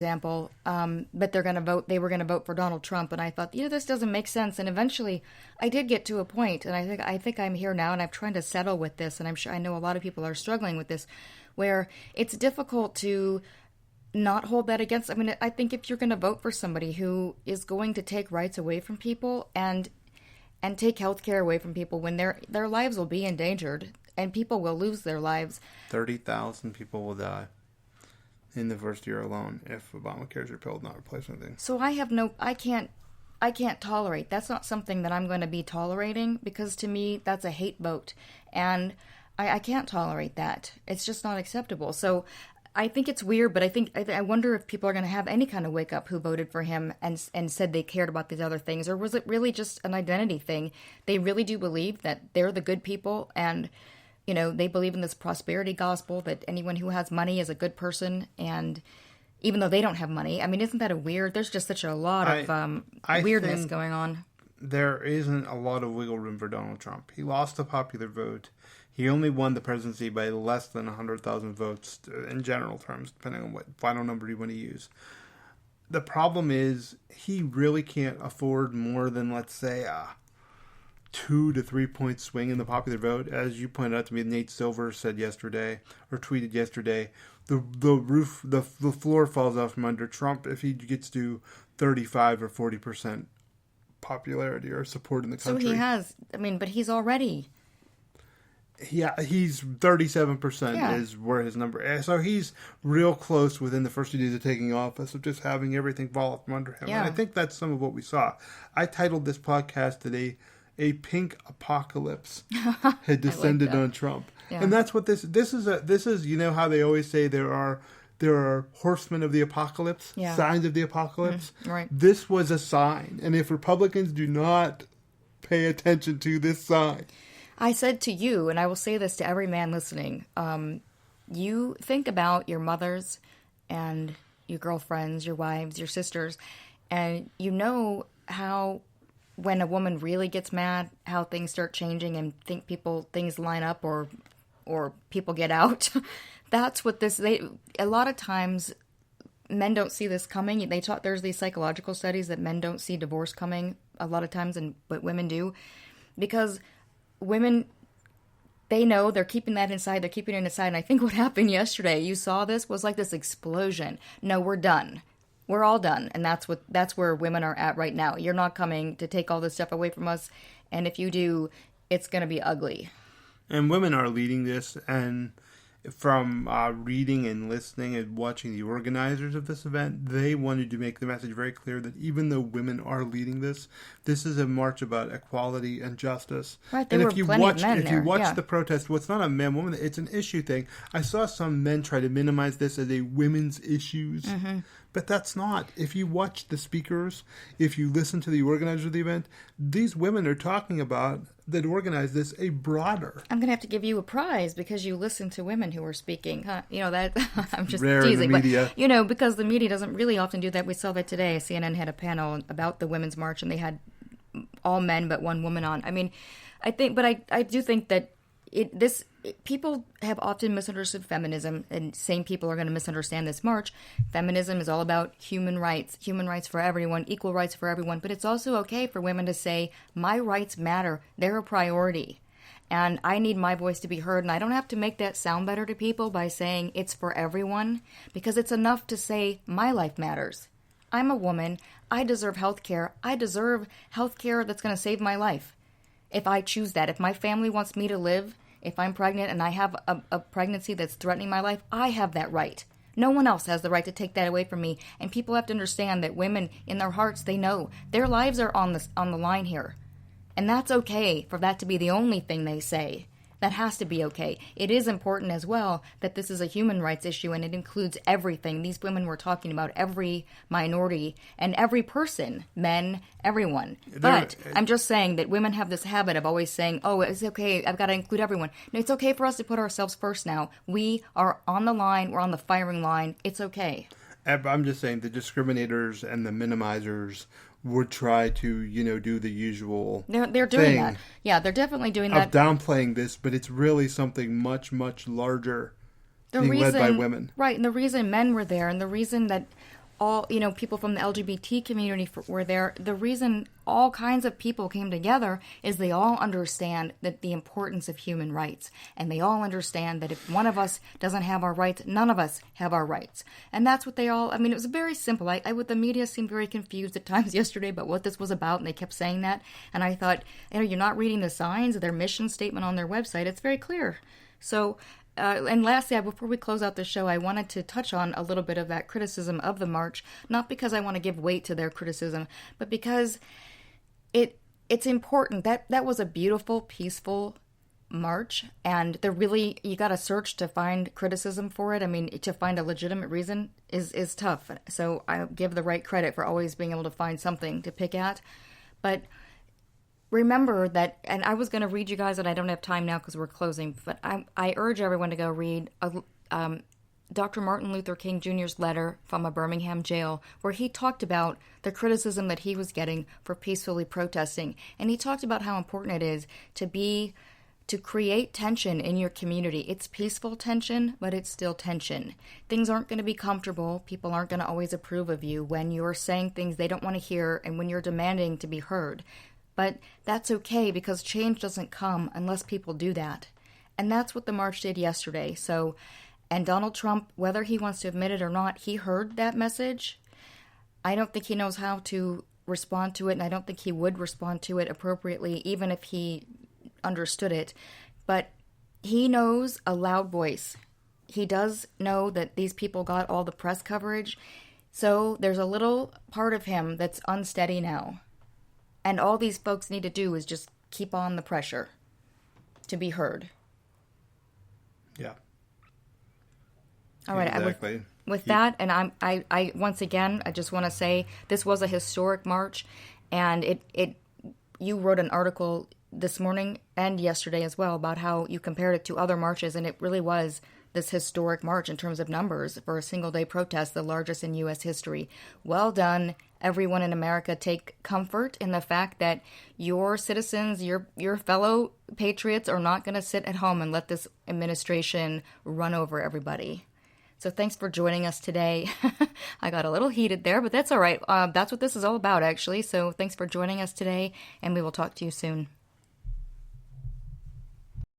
example, but they were going to vote for Donald Trump. And I thought, this doesn't make sense. And eventually I did get to a point, and I think I'm here now, and I'm trying to settle with this. And I'm sure I know a lot of people are struggling with this, where it's difficult to not hold that against. I mean, I think if you're going to vote for somebody who is going to take rights away from people and take health care away from people when their lives will be endangered and people will lose their lives. 30,000 people will die in the first year alone if Obamacare is repealed, not replaced anything. So I can't tolerate. That's not something that I'm going to be tolerating, because to me that's a hate vote, and I can't tolerate that. It's just not acceptable. So I think it's weird, but I wonder if people are going to have any kind of wake up who voted for him and said they cared about these other things, or was it really just an identity thing? They really do believe that they're the good people, and they believe in this prosperity gospel that anyone who has money is a good person, and even though they don't have money. I mean, isn't that there's just such a lot of weirdness going on. There isn't a lot of wiggle room for Donald Trump. He lost the popular vote. He only won the presidency by less than 100,000 votes in general terms, depending on what final number you want to use. The problem is he really can't afford more than, let's say, 2 to 3 point swing in the popular vote. As you pointed out to me, Nate Silver said yesterday, or tweeted yesterday, the floor falls out from under Trump if he gets to 35 or 40% popularity or support in the country. So he has, but he's already... Yeah, he's 37% is where his number is. So he's real close within the first few days of taking office of just having everything fall from under him. Yeah. And I think that's some of what we saw. I titled this podcast today, "A Pink Apocalypse Had Descended on Trump." Yeah. And that's what this is, how they always say there are horsemen of the apocalypse, signs of the apocalypse. Mm-hmm. Right. This was a sign. And if Republicans do not pay attention to this sign... I said to you, and I will say this to every man listening, you think about your mothers and your girlfriends, your wives, your sisters, and you know how when a woman really gets mad, how things start changing and things line up or people get out. That's what a lot of times men don't see this coming. There's these psychological studies that men don't see divorce coming a lot of times, but women do, because women, they know they're keeping that inside. They're keeping it inside. And I think what happened yesterday, you saw this, was like this explosion. No, we're done. We're all done. And that's where women are at right now. You're not coming to take all this stuff away from us. And if you do, it's going to be ugly. And women are leading this. And from reading and listening and watching the organizers of this event, they wanted to make the message very clear that even though women are leading this is a march about equality and justice. Right, there were plenty of men there. If you watch the protest, well, it's not a man-woman, it's an issue thing. I saw some men try to minimize this as a women's issues, but that's not. If you watch the speakers, if you listen to the organizers of the event, these women are talking about that organized this a broader. I'm going to have to give you a prize because you listen to women who are speaking. Huh? That I'm just rare teasing. In the media. But, because the media doesn't really often do that. We saw that today. CNN had a panel about the Women's March, and they had all men but one woman on. I do think that people have often misunderstood feminism, and same people are going to misunderstand this march. Feminism is all about human rights for everyone, equal rights for everyone. But it's also okay for women to say, my rights matter. They're a priority. And I need my voice to be heard. And I don't have to make that sound better to people by saying it's for everyone, because it's enough to say my life matters. I'm a woman. I deserve health care. I deserve health care that's going to save my life. If I choose that, if my family wants me to live, if I'm pregnant and I have a pregnancy that's threatening my life, I have that right. No one else has the right to take that away from me. And people have to understand that women, in their hearts, they know their lives are on the line here. And that's okay for that to be the only thing they say. That has to be okay. It is important as well that this is a human rights issue, and it includes everything. These women were talking about every minority and every person, men, everyone. But I'm just saying that women have this habit of always saying, oh, it's okay, I've got to include everyone. No, it's okay for us to put ourselves first now. We are on the line. We're on the firing line. It's okay. I'm just saying the discriminators and the minimizers would try to, do the usual They're doing that. Yeah, they're definitely doing that. Of downplaying this, but it's really something much, much larger led by women. Right, and the reason men were there, and the reason that all, people from the LGBT community were there. The reason all kinds of people came together is they all understand that the importance of human rights. And they all understand that if one of us doesn't have our rights, none of us have our rights. And that's what it was very simple. The media seemed very confused at times yesterday about what this was about, and they kept saying that. And I thought, you're not reading the signs of their mission statement on their website. It's very clear. So, and lastly, before we close out the show, I wanted to touch on a little bit of that criticism of the march, not because I want to give weight to their criticism, but because it's important. That was a beautiful, peaceful march, and you got to search to find criticism for it. I mean, to find a legitimate reason is tough. So I give the right credit for always being able to find something to pick at. But remember that, and I was going to read you guys, and I don't have time now because we're closing, but I urge everyone to go read Dr. Martin Luther King Jr.'s letter from a Birmingham jail, where he talked about the criticism that he was getting for peacefully protesting. And he talked about how important it is to create tension in your community. It's peaceful tension, but it's still tension. Things aren't going to be comfortable. People aren't going to always approve of you when you're saying things they don't want to hear and when you're demanding to be heard. But that's okay, because change doesn't come unless people do that. And that's what the march did yesterday. And Donald Trump, whether he wants to admit it or not, he heard that message. I don't think he knows how to respond to it, and I don't think he would respond to it appropriately, even if he understood it. But he knows a loud voice. He does know that these people got all the press coverage. So there's a little part of him that's unsteady now. And all these folks need to do is just keep on the pressure to be heard. Yeah. All right. Exactly. With that, and I once again, I just want to say this was a historic march, and you wrote an article this morning and yesterday as well about how you compared it to other marches, and it really was this historic march in terms of numbers for a single-day protest, the largest in U.S. history. Well done, everyone in America. Take comfort in the fact that your citizens, your fellow patriots, are not going to sit at home and let this administration run over everybody. So thanks for joining us today. I got a little heated there, but that's all right. That's what this is all about, actually. So thanks for joining us today, and we will talk to you soon.